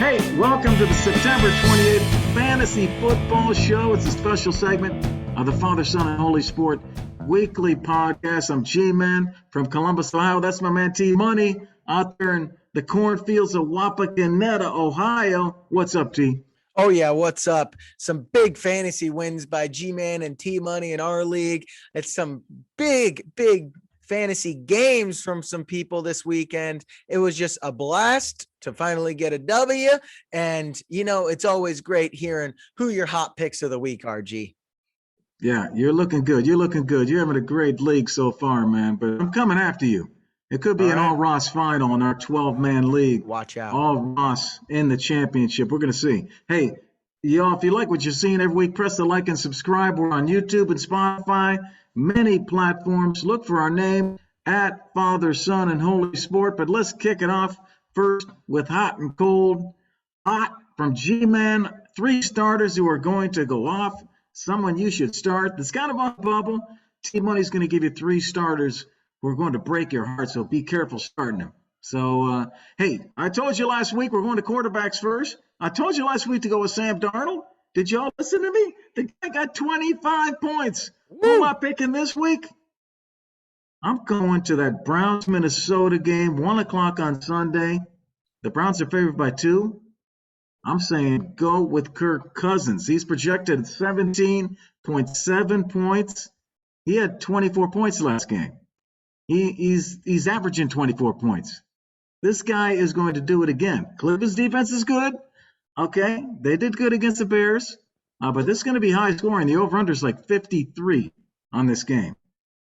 Hey, welcome to the September 28th Fantasy Football Show. It's a special segment of the Father, Son, and Holy Sport weekly podcast. I'm G-Man from Columbus, Ohio. That's my man T-Money out there in the cornfields of Wapakoneta, Ohio. What's up, T? Oh, yeah. What's up? Some big fantasy wins by G-Man and T-Money in our league. It's some big fantasy games from some people this weekend. It was just a blast to finally get a W. And, it's always great hearing who your hot picks of the week are, G. Yeah, you're looking good. You're having a great league so far, man. But I'm coming after you. It could be an all-Ross final in our 12-man league. Watch out. All Ross in the championship. We're going to see. Hey, y'all, if you like what you're seeing every week, press the like and subscribe. We're on YouTube and Spotify, many platforms. Look for our name at Father, Son, and Holy Sport. But let's kick it off first with Hot and Cold. Hot from G-Man. 3 starters who are going to go off. Someone you should start. That's kind of on bubble. T-Money's going to give you 3 starters. We're going to break your heart, so be careful starting them. So, hey, I told you last week we're going to quarterbacks first. I told you last week to go with Sam Darnold. Did y'all listen to me? The guy got 25 points. Who am I picking this week? I'm going to that Browns-Minnesota game, 1 o'clock on Sunday. The Browns are favored by 2. I'm saying go with Kirk Cousins. He's projected at 17.7 points. He had 24 points last game. He's averaging 24 points. This guy is going to do it again. Cleveland's defense is good. Okay, they did good against the Bears. But this is going to be high scoring. The over-under is like 53 on this game.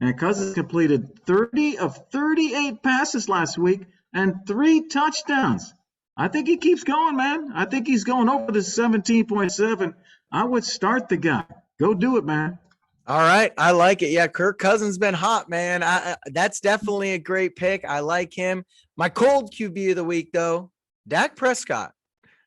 And Cousins completed 30 of 38 passes last week and 3 touchdowns. I think he keeps going, man. I think he's going over the 17.7. I would start the guy. Go do it, man. All right. I like it. Yeah, Kirk Cousins been hot, man. That's definitely a great pick. I like him. My cold QB of the week, though, Dak Prescott.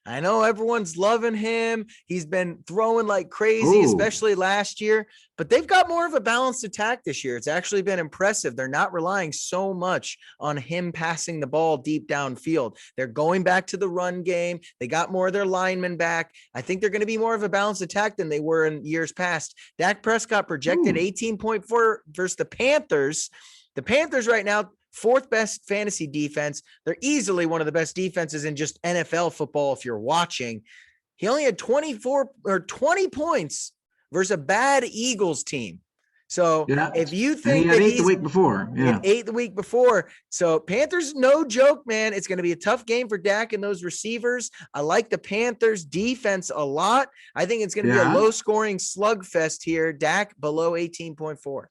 I know everyone's loving him. He's been throwing like crazy, especially last year, but they've got more of a balanced attack this year. It's actually been impressive. They're not relying so much on him passing the ball deep downfield. They're going back to the run game. They got more of their linemen back. I think they're going to be more of a balanced attack than they were in years past. Dak Prescott projected 18.4 versus the Panthers. The Panthers right now, 4th best fantasy defense. They're easily one of the best defenses in just NFL football if you're watching. He only had 20 points versus a bad Eagles team. So if you think that he's 8 the week before, 8 the week before. So Panthers, no joke, man. It's going to be a tough game for Dak and those receivers. I like the Panthers defense a lot. I think it's going to be a low scoring slugfest here. Dak below 18.4.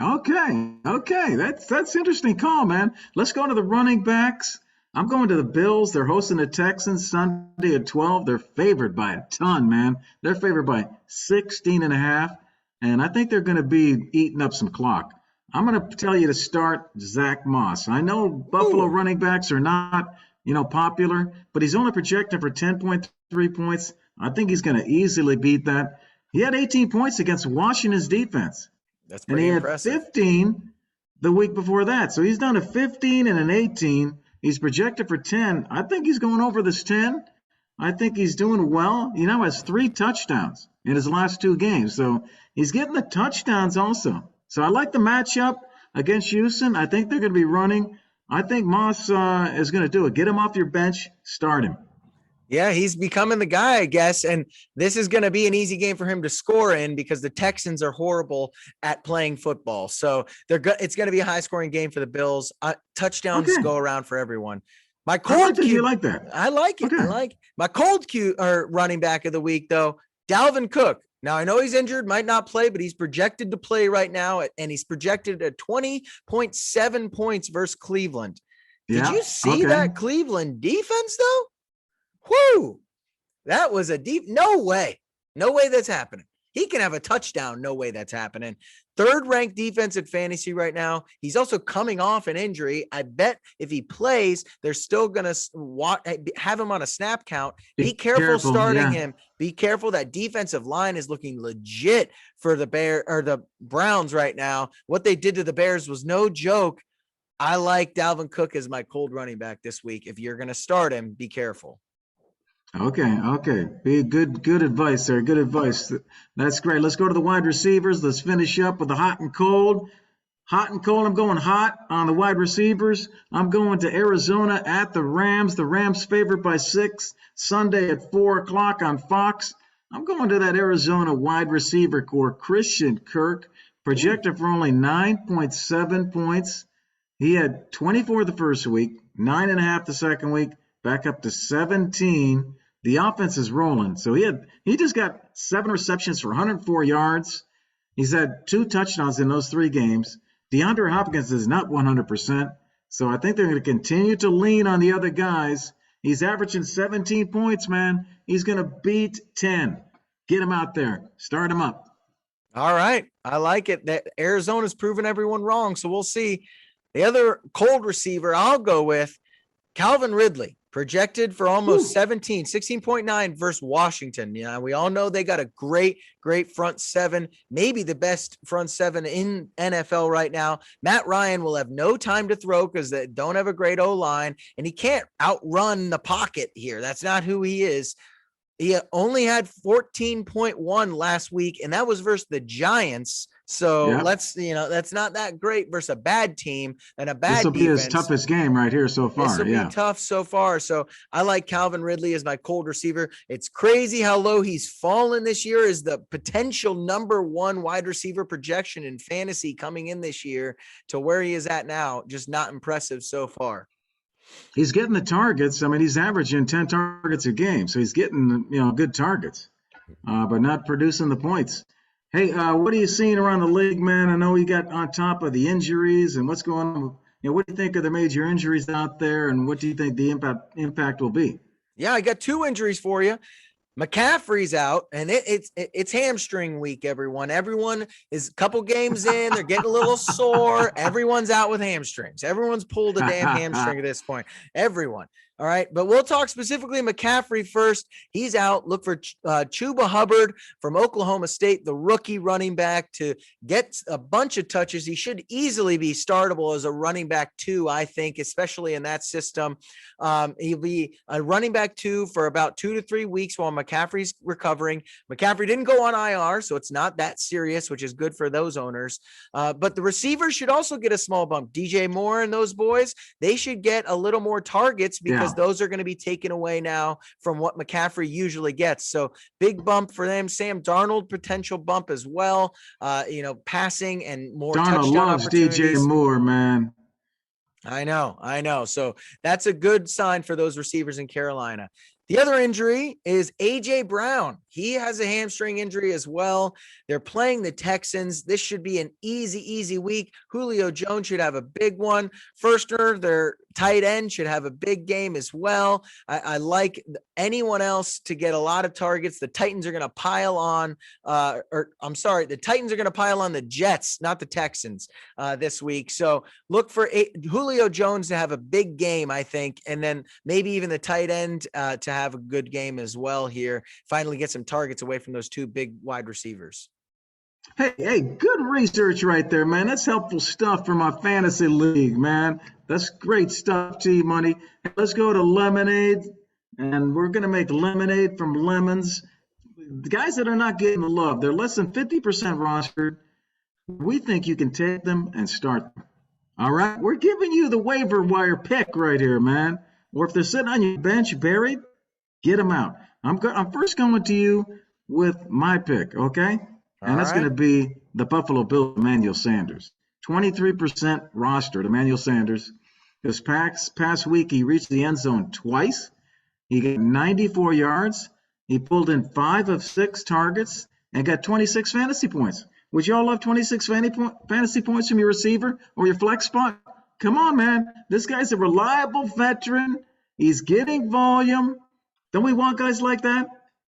Okay. That's interesting call, man. Let's go to the running backs. I'm going to the Bills. They're hosting the Texans Sunday at 12. They're favored by a ton, man. They're favored by 16.5. And I think they're going to be eating up some clock. I'm going to tell you to start Zach Moss. I know Buffalo running backs are not, popular, but he's only projected for 10.3 points. I think he's going to easily beat that. He had 18 points against Washington's defense. That's pretty impressive. Had 15 the week before that. So he's done a 15 and an 18. He's projected for 10. I think he's going over this 10. I think he's doing well. He now has 3 touchdowns in his last 2 games. So he's getting the touchdowns also. So I like the matchup against Houston. I think they're going to be running. I think Moss is going to do it. Get him off your bench. Start him. Yeah, he's becoming the guy, I guess. And this is going to be an easy game for him to score in because the Texans are horrible at playing football. So it's going to be a high-scoring game for the Bills. Touchdowns go around for everyone. My cold Q. You like that? I like it. Okay. I like my cold Q or running back of the week, though, Dalvin Cook. Now, I know he's injured, might not play, but he's projected to play right now, and he's projected at 20.7 points versus Cleveland. Did you see that Cleveland defense, though? Whoo! That was a deep. No way that's happening. He can have a touchdown. No way that's happening. 3rd ranked defense in fantasy right now. He's also coming off an injury. I bet if he plays, they're still going to have him on a snap count. Be careful starting him. Be careful. That defensive line is looking legit for the Browns right now. What they did to the Bears was no joke. I like Dalvin Cook as my cold running back this week. If you're going to start him, be careful. Okay. Be good advice there. Good advice. That's great. Let's go to the wide receivers. Let's finish up with the hot and cold. Hot and cold. I'm going hot on the wide receivers. I'm going to Arizona at the Rams. The Rams favored by 6 Sunday at 4 o'clock on Fox. I'm going to that Arizona wide receiver core. Christian Kirk, Ooh. projected for only 9.7 points. He had 24 the first week, 9.5 the second week, back up to 17. The offense is rolling. So he just got 7 receptions for 104 yards. He's had 2 touchdowns in those 3 games. DeAndre Hopkins is not 100%. So I think they're going to continue to lean on the other guys. He's averaging 17 points, man. He's going to beat 10. Get him out there. Start him up. All right. I like it. That Arizona's proven everyone wrong. So we'll see. The other cold receiver I'll go with, Calvin Ridley, projected for almost 16.9 versus Washington. Yeah, we all know they got a great front seven, maybe the best front seven in NFL right now. Matt Ryan will have no time to throw because they don't have a great O-line, and he can't outrun the pocket here. That's not who he is. He only had 14.1 last week, and that was versus the Giants. So Yep. that's not that great versus a bad team and a bad This will be his defense. toughest game right here so far. This will be tough so far. So I like Calvin Ridley as my cold receiver. It's crazy how low he's fallen this year as the potential number 1 wide receiver projection in fantasy coming in this year to where he is at now. Just not impressive so far. He's getting the targets. I mean, he's averaging 10 targets a game, so he's getting good targets, but not producing the points. Hey, what are you seeing around the league, man? I know you got on top of the injuries and what's going on. What do you think of the major injuries out there, and what do you think the impact will be? Yeah, I got 2 injuries for you. McCaffrey's out, and it's hamstring week, everyone. Everyone is a couple games in. They're getting a little sore. Everyone's out with hamstrings. Everyone's pulled a damn hamstring at this point. Everyone. All right. But we'll talk specifically McCaffrey first. He's out. Look for Chuba Hubbard from Oklahoma State, the rookie running back, to get a bunch of touches. He should easily be startable as a running back 2, I think, especially in that system. He'll be a running back 2 for about 2 to 3 weeks while McCaffrey's recovering. McCaffrey didn't go on IR, so it's not that serious, which is good for those owners. But the receivers should also get a small bump. DJ Moore and those boys, they should get a little more targets because those are going to be taken away now from what McCaffrey usually gets. So big bump for them. Sam Darnold, potential bump as well. Passing and more touchdown loves opportunities. DJ Moore, man. I know. So that's a good sign for those receivers in Carolina. The other injury is A.J. Brown. He has a hamstring injury as well. They're playing the Texans. This should be an easy week. Julio Jones should have a big one. Firster, their tight end, should have a big game as well. I like anyone else to get a lot of targets. The Titans are going to pile on, the Titans are going to pile on the Jets, not the Texans this week. So look for Julio Jones to have a big game, I think, and then maybe even the tight end to have a good game as well here. Finally get some targets away from those 2 big wide receivers. Hey, good research right there, man. That's helpful stuff for my fantasy league, man. That's great stuff, T-Money. Hey, let's go to lemonade, and we're going to make lemonade from lemons. The guys that are not getting the love, they're less than 50% rostered. We think you can take them and start them. All right? We're giving you the waiver wire pick right here, man. Or if they're sitting on your bench buried, get them out. I'm first going to you with my pick, okay? And that's going to be the Buffalo Bills, Emmanuel Sanders. 23% rostered, Emmanuel Sanders. This past week, he reached the end zone twice. He got 94 yards. He pulled in 5 of 6 targets and got 26 fantasy points. Would you all love 26 fantasy points from your receiver or your flex spot? Come on, man. This guy's a reliable veteran. He's getting volume. Don't we want guys like that?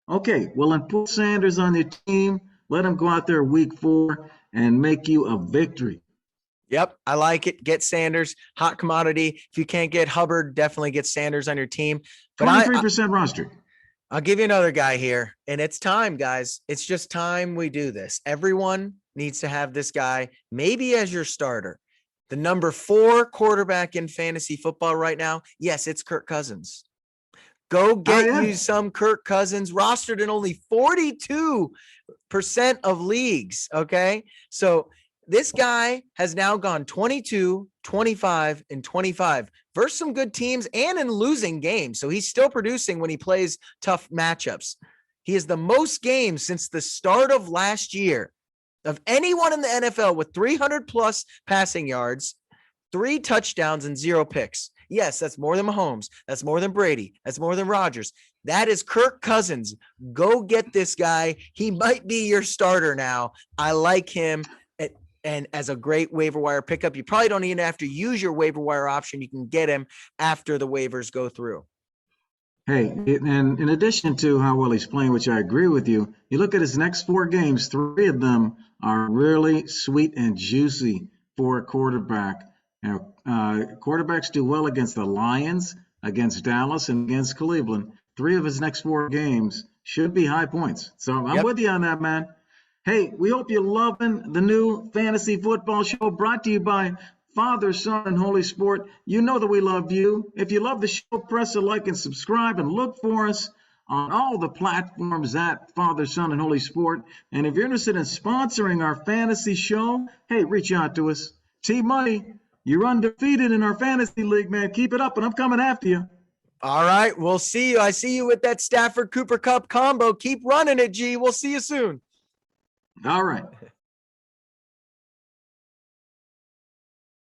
Okay, well, then put Sanders on your team. Let him go out there week 4 and make you a victory. Yep, I like it. Get Sanders, hot commodity. If you can't get Hubbard, definitely get Sanders on your team. But 23% rostered. I'll give you another guy here, and it's time, guys. It's just time we do this. Everyone needs to have this guy maybe as your starter. The number 4 quarterback in fantasy football right now, yes, it's Kirk Cousins. Go get yeah. you some Kirk Cousins, rostered in only 42% of leagues. Okay. So this guy has now gone 22, 25, and 25 versus some good teams and in losing games. So he's still producing when he plays tough matchups. He has the most games since the start of last year of anyone in the NFL with 300 plus passing yards, 3 touchdowns, and 0 picks. Yes, that's more than Mahomes. That's more than Brady. That's more than Rodgers. That is Kirk Cousins. Go get this guy. He might be your starter now. I like him. And as a great waiver wire pickup, you probably don't even have to use your waiver wire option. You can get him after the waivers go through. Hey, and in addition to how well he's playing, which I agree with you, you look at his next 4 games, 3 of them are really sweet and juicy for a quarterback. Now, quarterbacks do well against the Lions, against Dallas, and against Cleveland. 3 of his next 4 games should be high points. So I'm with you on that, man. Hey, we hope you're loving the new fantasy football show brought to you by Father, Son, and Holy Sport. You know that we love you. If you love the show, press a like and subscribe and look for us on all the platforms at Father, Son, and Holy Sport. And if you're interested in sponsoring our fantasy show, hey, reach out to us. T-Money, you're undefeated in our fantasy league, man. Keep it up, and I'm coming after you. All right, we'll see you. I see you with that Stafford Cooper Cup combo. Keep running it, G. We'll see you soon. All right.